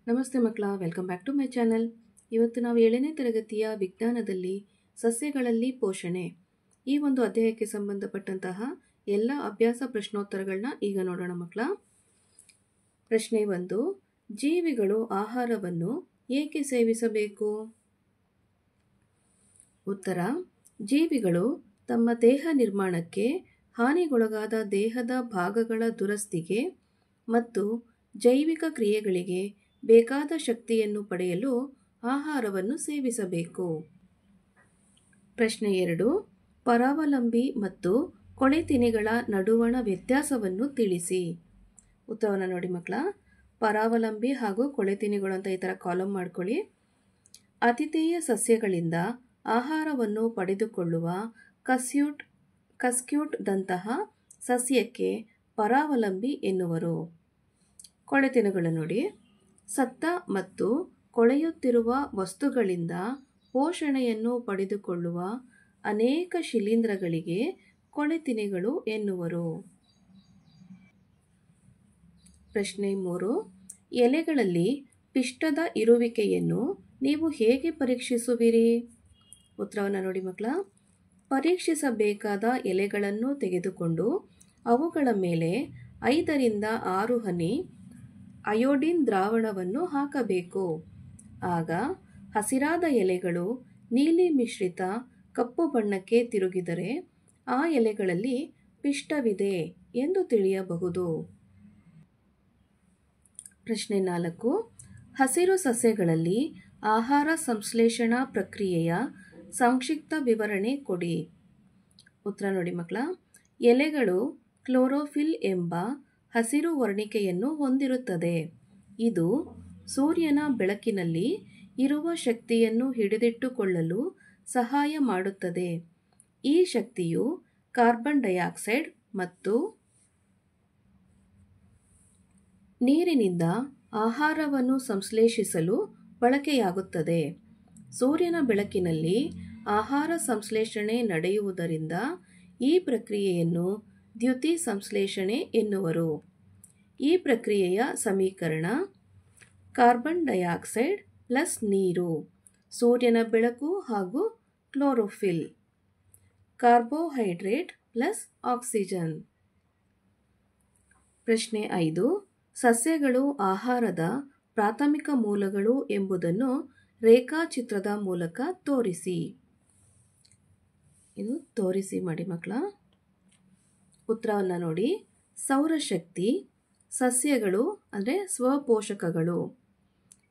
ನಮಸ್ತೆ ಮಕ್ಕಳ, welcome back to my channel. ಇವತ್ತು ನಾವು 7ನೇ ತರಗತಿಯ ವಿಜ್ಞಾನದಲ್ಲಿ ಸಸ್ಯಗಳಲ್ಲಿ ಪೋಷಣೆ ಈ ಒಂದು ಅಧ್ಯಾಯಕ್ಕೆ ಸಂಬಂಧಪಟ್ಟಂತಹ ಎಲ್ಲ ಅಭ್ಯಾಸ ಪ್ರಶ್ನೋತ್ತರಗಳನ್ನ ಈಗ ನೋಡೋಣ ಮಕ್ಕಳ. ಪ್ರಶ್ನೆ 1. ಜೀವಿಗಳು ಆಹಾರವನ್ನು ಏಕೆ ಸೇವಿಸಬೇಕು? ಉತ್ತರ: ಜೀವಿಗಳು ತಮ್ಮ ದೇಹ ನಿರ್ಮಾಣಕ್ಕೆ, ಹಾನಿಗೊಳಗಾದ ದೇಹದ ಭಾಗಗಳ ದುರಸ್ತಿಗೆ ಮತ್ತು ಜೈವಿಕ ಕ್ರಿಯೆಗಳಿಗೆ ಬೇಕಾದ ಶಕ್ತಿಯನ್ನು ಪಡೆಯಲು ಆಹಾರವನ್ನು ಸೇವಿಸಬೇಕು. ಪ್ರಶ್ನೆ 2. ಪರಾವಲಂಬಿ ಮತ್ತು ಕೊಳೆತಿನಿಗಳ ನಡುವಣ ವ್ಯತ್ಯಾಸವನ್ನು ತಿಳಿಸಿ. ಉತ್ತರವನ್ನು ನೋಡಿ ಮಕ್ಕಳ. ಪರಾವಲಂಬಿ ಹಾಗೂ ಕೊಳೆತಿನಿಗಳು ಅಂತ ಈ ಥರ ಕಾಲಮ್ ಮಾಡ್ಕೊಳ್ಳಿ. ಆತಿಥೇಯ ಸಸ್ಯಗಳಿಂದ ಆಹಾರವನ್ನು ಪಡೆದುಕೊಳ್ಳುವ ಕಸ್ಕ್ಯೂಟ್ ದಂತಹ ಸಸ್ಯಕ್ಕೆ ಪರಾವಲಂಬಿ ಎನ್ನುವರು. ಕೊಳೆತಿನಿಗಳು ನೋಡಿ. ಸತ್ತ ಮತ್ತು ಕೊಳೆಯುತ್ತಿರುವ ವಸ್ತುಗಳಿಂದ ಪೋಷಣೆಯನ್ನು ಪಡೆದುಕೊಳ್ಳುವ ಅನೇಕ ಶಿಲೀಂಧ್ರಗಳಿಗೆ ಕೊಳೆತಿನಿಗಳು ಎನ್ನುವರು. ಪ್ರಶ್ನೆ 3. ಎಲೆಗಳಲ್ಲಿ ಪಿಷ್ಟದ ಇರುವಿಕೆಯನ್ನು ನೀವು ಹೇಗೆ ಪರೀಕ್ಷಿಸುವಿರಿ? ಉತ್ತರವನ್ನು ನೋಡಿ ಮಕ್ಕಳ. ಪರೀಕ್ಷಿಸಬೇಕಾದ ಎಲೆಗಳನ್ನು ತೆಗೆದುಕೊಂಡು ಅವುಗಳ ಮೇಲೆ 5 ರಿಂದ 6 ಹನಿ ಅಯೋಡಿನ್ ದ್ರಾವಣವನ್ನು ಹಾಕಬೇಕು. ಆಗ ಹಸಿರಾದ ಎಲೆಗಳು ನೀಲಿ ಮಿಶ್ರಿತ ಕಪ್ಪು ಬಣ್ಣಕ್ಕೆ ತಿರುಗಿದರೆ ಆ ಎಲೆಗಳಲ್ಲಿ ಪಿಷ್ಟವಿದೆ ಎಂದು ತಿಳಿಯಬಹುದು. ಪ್ರಶ್ನೆ 4. ಹಸಿರು ಸಸ್ಯಗಳಲ್ಲಿ ಆಹಾರ ಸಂಶ್ಲೇಷಣಾ ಪ್ರಕ್ರಿಯೆಯ ಸಂಕ್ಷಿಪ್ತ ವಿವರಣೆ ಕೊಡಿ. ಉತ್ತರ ನೋಡಿ ಮಕ್ಕಳ. ಎಲೆಗಳು ಕ್ಲೋರೋಫಿಲ್ ಎಂಬ ಹಸಿರು ವರ್ಣಿಕೆಯನ್ನು ಹೊಂದಿರುತ್ತದೆ. ಇದು ಸೂರ್ಯನ ಬೆಳಕಿನಲ್ಲಿ ಇರುವ ಶಕ್ತಿಯನ್ನು ಹಿಡಿದಿಟ್ಟುಕೊಳ್ಳಲು ಸಹಾಯ ಮಾಡುತ್ತದೆ. ಈ ಶಕ್ತಿಯು ಕಾರ್ಬನ್ ಡೈಆಕ್ಸೈಡ್ ಮತ್ತು ನೀರಿನಿಂದ ಆಹಾರವನ್ನು ಸಂಶ್ಲೇಷಿಸಲು ಬಳಕೆಯಾಗುತ್ತದೆ. ಸೂರ್ಯನ ಬೆಳಕಿನಲ್ಲಿ ಆಹಾರ ಸಂಶ್ಲೇಷಣೆ ನಡೆಯುವುದರಿಂದ ಈ ಪ್ರಕ್ರಿಯೆಯನ್ನು ದ್ಯುತಿ ಸಂಶ್ಲೇಷಣೆ ಎನ್ನುವರು. ಈ ಪ್ರಕ್ರಿಯೆಯ ಸಮೀಕರಣ: ಕಾರ್ಬನ್ ಡೈಆಕ್ಸೈಡ್ ಪ್ಲಸ್ ನೀರು, ಸೂರ್ಯನ ಬೆಳಕು ಹಾಗೂ ಕ್ಲೋರೋಫಿಲ್, ಕಾರ್ಬೋಹೈಡ್ರೇಟ್ ಪ್ಲಸ್ ಆಕ್ಸಿಜನ್. ಪ್ರಶ್ನೆ 5. ಸಸ್ಯಗಳು ಆಹಾರದ ಪ್ರಾಥಮಿಕ ಮೂಲಗಳು ಎಂಬುದನ್ನು ರೇಖಾಚಿತ್ರದ ಮೂಲಕ ತೋರಿಸಿ. ಇದು ತೋರಿಸಿ ಮಾಡಿ ಮಕ್ಕಳ. ಉತ್ತರವನ್ನು ನೋಡಿ. ಸೌರಶಕ್ತಿ, ಸಸ್ಯಗಳು ಅಂದರೆ ಸ್ವಪೋಷಕಗಳು,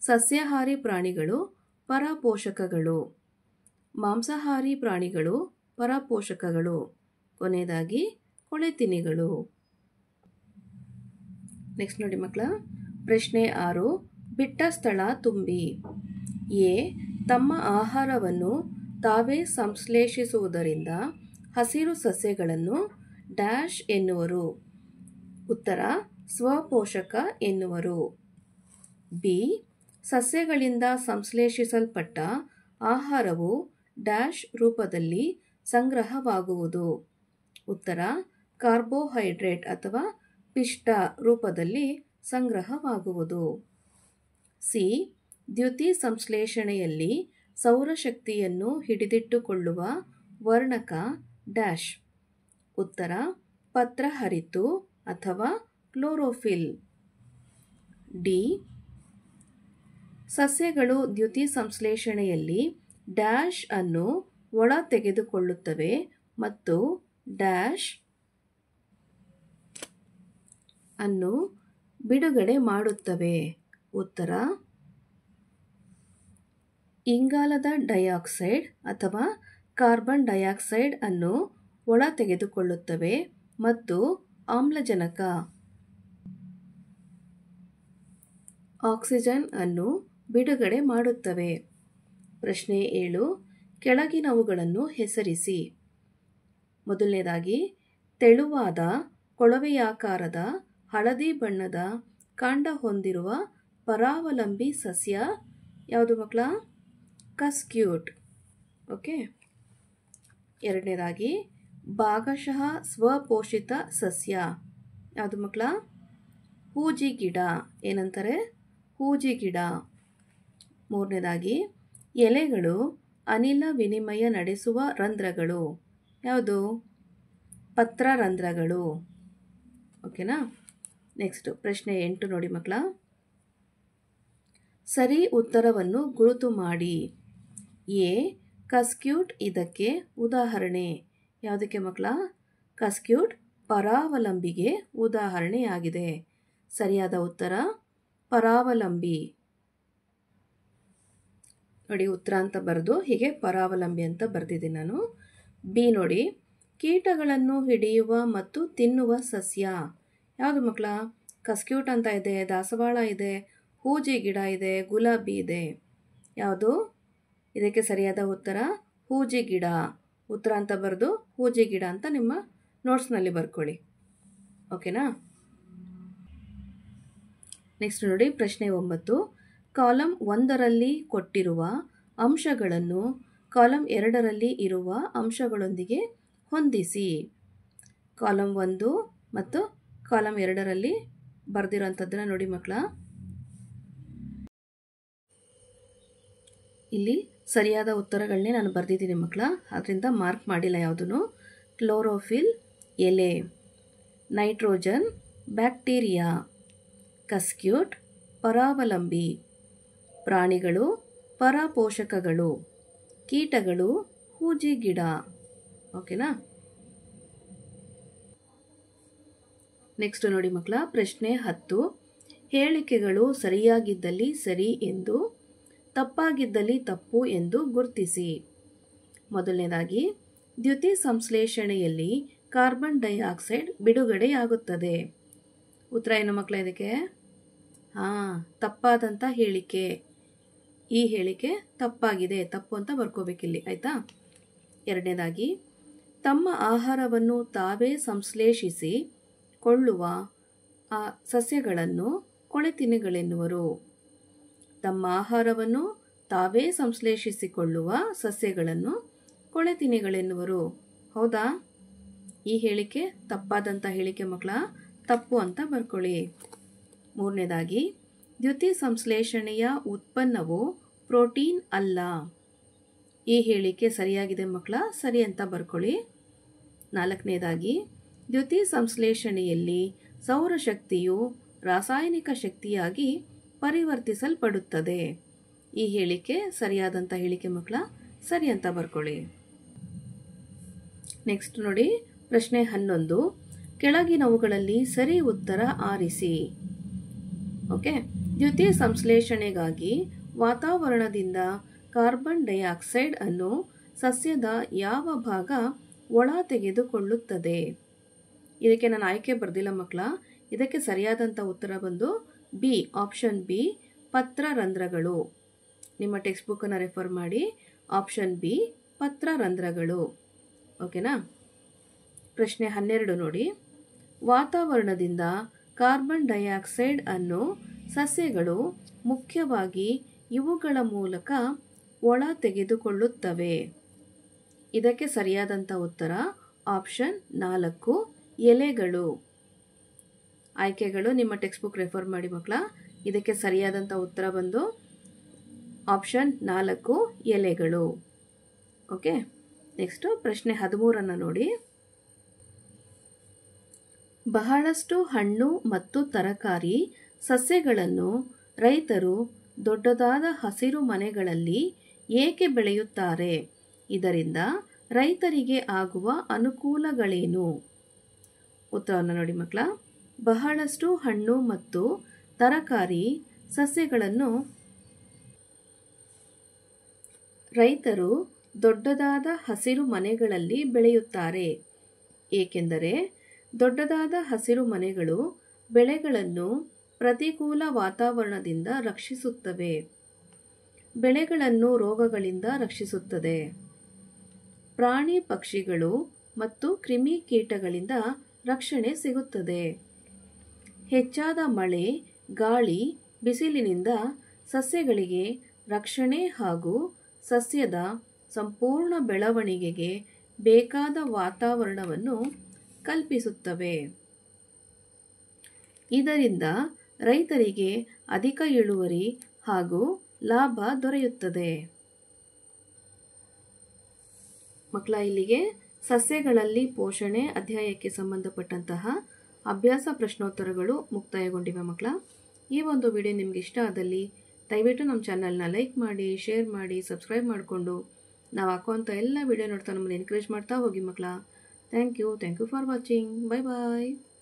ಸಸ್ಯಾಹಾರಿ ಪ್ರಾಣಿಗಳು ಪರಪೋಷಕಗಳು, ಮಾಂಸಾಹಾರಿ ಪ್ರಾಣಿಗಳು ಪರಪೋಷಕಗಳು, ಕೊನೆಯದಾಗಿ ಕೊಳೆತಿನಿಗಳು. ನೆಕ್ಸ್ಟ್ ನೋಡಿ ಮಕ್ಕಳ. ಪ್ರಶ್ನೆ 6. ಬಿಟ್ಟ ಸ್ಥಳ ತುಂಬಿ. ಎ. ತಮ್ಮ ಆಹಾರವನ್ನು ತಾವೇ ಸಂಶ್ಲೇಷಿಸುವುದರಿಂದ ಹಸಿರು ಸಸ್ಯಗಳನ್ನು ಡ್ಯಾಶ್ ಎನ್ನುವರು. ಉತ್ತರ: ಸ್ವಪೋಷಕ ಎನ್ನುವರು. ಬಿ. ಸಸ್ಯಗಳಿಂದ ಸಂಶ್ಲೇಷಿಸಲ್ಪಟ್ಟ ಆಹಾರವು ಡ್ಯಾಶ್ ರೂಪದಲ್ಲಿ ಸಂಗ್ರಹವಾಗುವುದು. ಉತ್ತರ: ಕಾರ್ಬೋಹೈಡ್ರೇಟ್ ಅಥವಾ ಪಿಷ್ಟ ರೂಪದಲ್ಲಿ ಸಂಗ್ರಹವಾಗುವುದು. ಸಿ. ದ್ಯುತಿ ಸಂಶ್ಲೇಷಣೆಯಲ್ಲಿ ಸೌರಶಕ್ತಿಯನ್ನು ಹಿಡಿದಿಟ್ಟುಕೊಳ್ಳುವ ವರ್ಣಕ ಡ್ಯಾಶ್. ಉತ್ತರ: ಪತ್ರಹರಿತು ಅಥವಾ ಕ್ಲೋರೋಫಿಲ್. ಡಿ. ಸಸ್ಯಗಳು ದ್ಯುತಿ ಸಂಶ್ಲೇಷಣೆಯಲ್ಲಿ ಡ್ಯಾಶ್ ಅನ್ನು ಒಳ ತೆಗೆದುಕೊಳ್ಳುತ್ತವೆ ಮತ್ತು ಡ್ಯಾಶ್ ಅನ್ನು ಬಿಡುಗಡೆ ಮಾಡುತ್ತವೆ. ಉತ್ತರ: ಇಂಗಾಲದ ಡೈಆಕ್ಸೈಡ್ ಅಥವಾ ಕಾರ್ಬನ್ ಡೈಆಕ್ಸೈಡ್ ಅನ್ನು ಒಳ ತೆಗೆದುಕೊಳ್ಳುತ್ತವೆ ಮತ್ತು ಆಮ್ಲಜನಕ ಆಕ್ಸಿಜನ್ ಅನ್ನು ಬಿಡುಗಡೆ ಮಾಡುತ್ತವೆ. ಪ್ರಶ್ನೆ 7. ಕೆಳಗಿನವುಗಳನ್ನು ಹೆಸರಿಸಿ. ಮೊದಲನೇದಾಗಿ, ತೆಳುವಾದ ಕೊಳವೆಯಾಕಾರದ ಹಳದಿ ಬಣ್ಣದ ಕಾಂಡ ಹೊಂದಿರುವ ಪರಾವಲಂಬಿ ಸಸ್ಯ ಯಾವುದು ಮಕ್ಕಳ? ಕಸ್ಕ್ಯೂಟ್. ಓಕೆ. ಎರಡನೇದಾಗಿ, ಭಾಗಶಃ ಸ್ವಪೋಷಿತ ಸಸ್ಯ ಯಾವುದು ಮಕ್ಕಳ? ಹೂಜಿ ಗಿಡ. ಏನಂತಾರೆ? ಹೂಜಿ ಗಿಡ. ಮೂರನೇದಾಗಿ ಎಲೆಗಳು ಅನಿಲ ವಿನಿಮಯ ನಡೆಸುವ ರಂಧ್ರಗಳು. ಯಾವುದು? ಪತ್ರರಂಧ್ರಗಳು. ಓಕೆನಾ? ನೆಕ್ಸ್ಟ್ ಪ್ರಶ್ನೆ 8 ನೋಡಿ ಮಕ್ಕಳ. ಸರಿ ಉತ್ತರವನ್ನು ಗುರುತು ಮಾಡಿ. ಎ ಕಸ್ಕ್ಯೂಟ್ ಇದಕ್ಕೆ ಉದಾಹರಣೆ. ಯಾವುದಕ್ಕೆ ಮಕ್ಕಳ? ಕಸ್ಕ್ಯೂಟ್ ಪರಾವಲಂಬಿಗೆ ಉದಾಹರಣೆಯಾಗಿದೆ. ಸರಿಯಾದ ಉತ್ತರ ಪರಾವಲಂಬಿ. ನೋಡಿ, ಉತ್ತರ ಅಂತ ಬರೆದು ಹೀಗೆ ಪರಾವಲಂಬಿ ಅಂತ ಬರೆದಿದ್ದೀನಿ ನಾನು. ಬಿ ನೋಡಿ, ಕೀಟಗಳನ್ನು ಹಿಡಿಯುವ ಮತ್ತು ತಿನ್ನುವ ಸಸ್ಯ. ಯಾವುದು ಮಕ್ಕಳ? ಕಸ್ಕ್ಯೂಟ್ ಅಂತ ಇದೆ, ದಾಸವಾಳ ಇದೆ, ಹೂಜಿ ಗಿಡ ಇದೆ, ಗುಲಾಬಿ ಇದೆ. ಯಾವುದು? ಇದಕ್ಕೆ ಸರಿಯಾದ ಉತ್ತರ ಹೂಜಿ ಗಿಡ. ಉತ್ತರ ಅಂತ ಬರೆದು ಹೂಜಿ ಗಿಡ ಅಂತ ನಿಮ್ಮ ನೋಟ್ಸ್ನಲ್ಲಿ ಬರ್ಕೊಳ್ಳಿ. ಓಕೆನಾ? ನೆಕ್ಸ್ಟ್ ನೋಡಿ ಪ್ರಶ್ನೆ 9. ಕಾಲಮ್ 1ರಲ್ಲಿ ಕೊಟ್ಟಿರುವ ಅಂಶಗಳನ್ನು ಕಾಲಮ್ 2ರಲ್ಲಿ ಇರುವ ಅಂಶಗಳೊಂದಿಗೆ ಹೊಂದಿಸಿ. ಕಾಲಮ್ 1 ಮತ್ತು ಕಾಲಮ್ 2ರಲ್ಲಿ ಬರೆದಿರೋಂಥದ್ದನ್ನು ನೋಡಿ ಮಕ್ಕಳ. ಇಲ್ಲಿ ಸರಿಯಾದ ಉತ್ತರಗಳನ್ನೇ ನಾನು ಬರೆದಿದ್ದೀನಿ ಮಕ್ಕಳ, ಅದರಿಂದ ಮಾರ್ಕ್ ಮಾಡಿಲ್ಲ ಯಾವುದೂ. ಕ್ಲೋರೋಫಿಲ್ ಎಲೆ, ನೈಟ್ರೋಜನ್ ಬ್ಯಾಕ್ಟೀರಿಯಾ, ಕಸ್ಕ್ಯೂಟ್ ಪರಾವಲಂಬಿ, ಪ್ರಾಣಿಗಳು ಪರಪೋಷಕಗಳು, ಕೀಟಗಳು ಹೂಜಿ ಗಿಡ. ಓಕೆನಾ? ನೆಕ್ಸ್ಟ್ ನೋಡಿ ಮಕ್ಕಳ ಪ್ರಶ್ನೆ 10. ಹೇಳಿಕೆಗಳು ಸರಿಯಾಗಿದ್ದಲ್ಲಿ ಸರಿ ಎಂದು, ತಪ್ಪಾಗಿದ್ದಲ್ಲಿ ತಪ್ಪು ಎಂದು ಗುರುತಿಸಿ. ಮೊದಲನೇದಾಗಿ, ದ್ಯುತಿ ಸಂಶ್ಲೇಷಣೆಯಲ್ಲಿ ಕಾರ್ಬನ್ ಡೈಆಕ್ಸೈಡ್ ಬಿಡುಗಡೆಯಾಗುತ್ತದೆ. ಉತ್ತರ ಏನು ಮಕ್ಕಳ ಇದಕ್ಕೆ? ತಪ್ಪಾದಂಥ ಹೇಳಿಕೆ. ಈ ಹೇಳಿಕೆ ತಪ್ಪಾಗಿದೆ, ತಪ್ಪು ಅಂತ ಬರ್ಕೋಬೇಕಿಲ್ಲಿ. ಆಯಿತಾ? ಎರಡನೇದಾಗಿ, ತಮ್ಮ ಆಹಾರವನ್ನು ತಾವೇ ಸಂಶ್ಲೇಷಿಸಿ ಕೊಳ್ಳುವ ಸಸ್ಯಗಳನ್ನು ಕೊಳೆತಿನೆಗಳೆನ್ನುವರು. ತಮ್ಮ ಆಹಾರವನ್ನು ತಾವೇ ಸಂಶ್ಲೇಷಿಸಿಕೊಳ್ಳುವ ಸಸ್ಯಗಳನ್ನು ಕೊಳೆತಿನೆಗಳೆನ್ನುವರು. ಹೌದಾ? ಈ ಹೇಳಿಕೆ ತಪ್ಪಾದಂಥ ಹೇಳಿಕೆ ಮಕ್ಕಳ, ತಪ್ಪು ಅಂತ ಬರ್ಕೊಳ್ಳಿ. ಮೂರನೇದಾಗಿ, ದ್ಯುತಿ ಸಂಶ್ಲೇಷಣೆಯ ಉತ್ಪನ್ನವು ಪ್ರೋಟೀನ್ ಅಲ್ಲ. ಈ ಹೇಳಿಕೆ ಸರಿಯಾಗಿದೆ ಮಕ್ಕಳ, ಸರಿ ಅಂತ ಬರ್ಕೊಳ್ಳಿ. ನಾಲ್ಕನೇದಾಗಿ, ದ್ಯುತಿ ಸಂಶ್ಲೇಷಣೆಯಲ್ಲಿ ಸೌರಶಕ್ತಿಯು ರಾಸಾಯನಿಕ ಶಕ್ತಿಯಾಗಿ ಪರಿವರ್ತಿಸಲ್ಪಡುತ್ತದೆ. ಈ ಹೇಳಿಕೆ ಸರಿಯಾದಂಥ ಹೇಳಿಕೆ ಮಕ್ಕಳ, ಸರಿ ಅಂತ ಬರ್ಕೊಳ್ಳಿ. ನೆಕ್ಸ್ಟ್ ನೋಡಿ ಪ್ರಶ್ನೆ 11. ಕೆಳಗಿನವುಗಳಲ್ಲಿ ಸರಿ ಉತ್ತರ ಆರಿಸಿ. ಓಕೆ. ದ್ಯುತಿ ಸಂಶ್ಲೇಷಣೆಗಾಗಿ ವಾತಾವರಣದಿಂದ ಕಾರ್ಬನ್ ಡೈಆಕ್ಸೈಡ್ ಅನ್ನು ಸಸ್ಯದ ಯಾವ ಭಾಗ ಒಳ ತೆಗೆದುಕೊಳ್ಳುತ್ತದೆ? ಇದಕ್ಕೆ ನಾನು ಆಯ್ಕೆ ಬರ್ದಿಲ್ಲ ಮಕ್ಕಳ. ಇದಕ್ಕೆ ಸರಿಯಾದಂಥ ಉತ್ತರ ಬಂದು ಬಿ, ಆಪ್ಷನ್ ಬಿ, ಪತ್ರರಂಧ್ರಗಳು. ನಿಮ್ಮ ಟೆಕ್ಸ್ಟ್ ಬುಕ್ಕನ್ನು ರೆಫರ್ ಮಾಡಿ. ಆಪ್ಷನ್ ಬಿ, ಪತ್ರರಂಧ್ರಗಳು. ಓಕೆನಾ? ಪ್ರಶ್ನೆ 12 ನೋಡಿ. ವಾತಾವರಣದಿಂದ ಕಾರ್ಬನ್ ಡೈಆಕ್ಸೈಡ್ ಅನ್ನು ಸಸ್ಯಗಳು ಮುಖ್ಯವಾಗಿ ಇವುಗಳ ಮೂಲಕ ಒಳ ತೆಗೆದುಕೊಳ್ಳುತ್ತವೆ. ಇದಕ್ಕೆ ಸರಿಯಾದಂಥ ಉತ್ತರ ಆಪ್ಷನ್ 4, ಎಲೆಗಳು. ಆಯ್ಕೆಗಳು ನಿಮ್ಮ ಟೆಕ್ಸ್ಟ್ ಬುಕ್ ರೆಫರ್ ಮಾಡಿ ಮಕ್ಕಳ. ಇದಕ್ಕೆ ಸರಿಯಾದಂಥ ಉತ್ತರ ಬಂದು ಆಪ್ಷನ್ 4, ಎಲೆಗಳು. ಓಕೆ. ನೆಕ್ಸ್ಟ್ ಪ್ರಶ್ನೆ 13 ನೋಡಿ. ಬಹಳಷ್ಟು ಹಣ್ಣು ಮತ್ತು ತರಕಾರಿ ಸಸ್ಯಗಳನ್ನು ರೈತರು ದೊಡ್ಡದಾದ ಹಸಿರು ಮನೆಗಳಲ್ಲಿ ಏಕೆ ಬೆಳೆಯುತ್ತಾರೆ? ಇದರಿಂದ ರೈತರಿಗೆ ಆಗುವ ಅನುಕೂಲಗಳೇನು? ಉತ್ತರವನ್ನು ನೋಡಿ ಮಕ್ಕಳ. ಬಹಳಷ್ಟು ಹಣ್ಣು ಮತ್ತು ತರಕಾರಿ ಸಸ್ಯಗಳನ್ನು ರೈತರು ದೊಡ್ಡದಾದ ಹಸಿರು ಮನೆಗಳಲ್ಲಿ ಬೆಳೆಯುತ್ತಾರೆ. ಏಕೆಂದರೆ ದೊಡ್ಡದಾದ ಹಸಿರು ಮನೆಗಳು ಬೆಳೆಗಳನ್ನು ಪ್ರತಿಕೂಲ ವಾತಾವರಣದಿಂದ ರಕ್ಷಿಸುತ್ತವೆ. ಬೆಳೆಗಳನ್ನು ರೋಗಗಳಿಂದ ರಕ್ಷಿಸುತ್ತದೆ. ಪ್ರಾಣಿ ಪಕ್ಷಿಗಳು ಮತ್ತು ಕ್ರಿಮಿಕೀಟಗಳಿಂದ ರಕ್ಷಣೆ ಸಿಗುತ್ತದೆ. ಹೆಚ್ಚಾದ ಮಳೆ, ಗಾಳಿ, ಬಿಸಿಲಿನಿಂದ ಸಸ್ಯಗಳಿಗೆ ರಕ್ಷಣೆ ಹಾಗೂ ಸಸ್ಯದ ಸಂಪೂರ್ಣ ಬೆಳವಣಿಗೆಗೆ ಬೇಕಾದ ವಾತಾವರಣವನ್ನು ಕಲ್ಪಿಸುತ್ತವೆ. ಇದರಿಂದ ರೈತರಿಗೆ ಅಧಿಕ ಇಳುವರಿ ಹಾಗೂ ಲಾಭ ದೊರೆಯುತ್ತದೆ. ಮಕ್ಕಳ, ಇಲ್ಲಿಗೆ ಸಸ್ಯಗಳಲ್ಲಿ ಪೋಷಣೆ ಅಧ್ಯಾಯಕ್ಕೆ ಸಂಬಂಧಪಟ್ಟಂತಹ ಅಭ್ಯಾಸ ಪ್ರಶ್ನೋತ್ತರಗಳು ಮುಕ್ತಾಯಗೊಂಡಿವೆ. ಮಕ್ಕಳ, ಈ ಒಂದು ವಿಡಿಯೋ ನಿಮ್ಗೆ ಇಷ್ಟ ಆದಲ್ಲಿ ದಯವಿಟ್ಟು ನಮ್ಮ ಚಾನಲ್ನ ಲೈಕ್ ಮಾಡಿ, ಶೇರ್ ಮಾಡಿ, ಸಬ್ಸ್ಕ್ರೈಬ್ ಮಾಡಿಕೊಂಡು ನಾವು ಹಾಕುವಂಥ ಎಲ್ಲ ವಿಡಿಯೋ ನೋಡ್ತಾ ನಮ್ಮನ್ನು ಎನ್ಕರೇಜ್ ಮಾಡ್ತಾ ಹೋಗಿ ಮಕ್ಕಳ. Thank you for watching. Bye bye.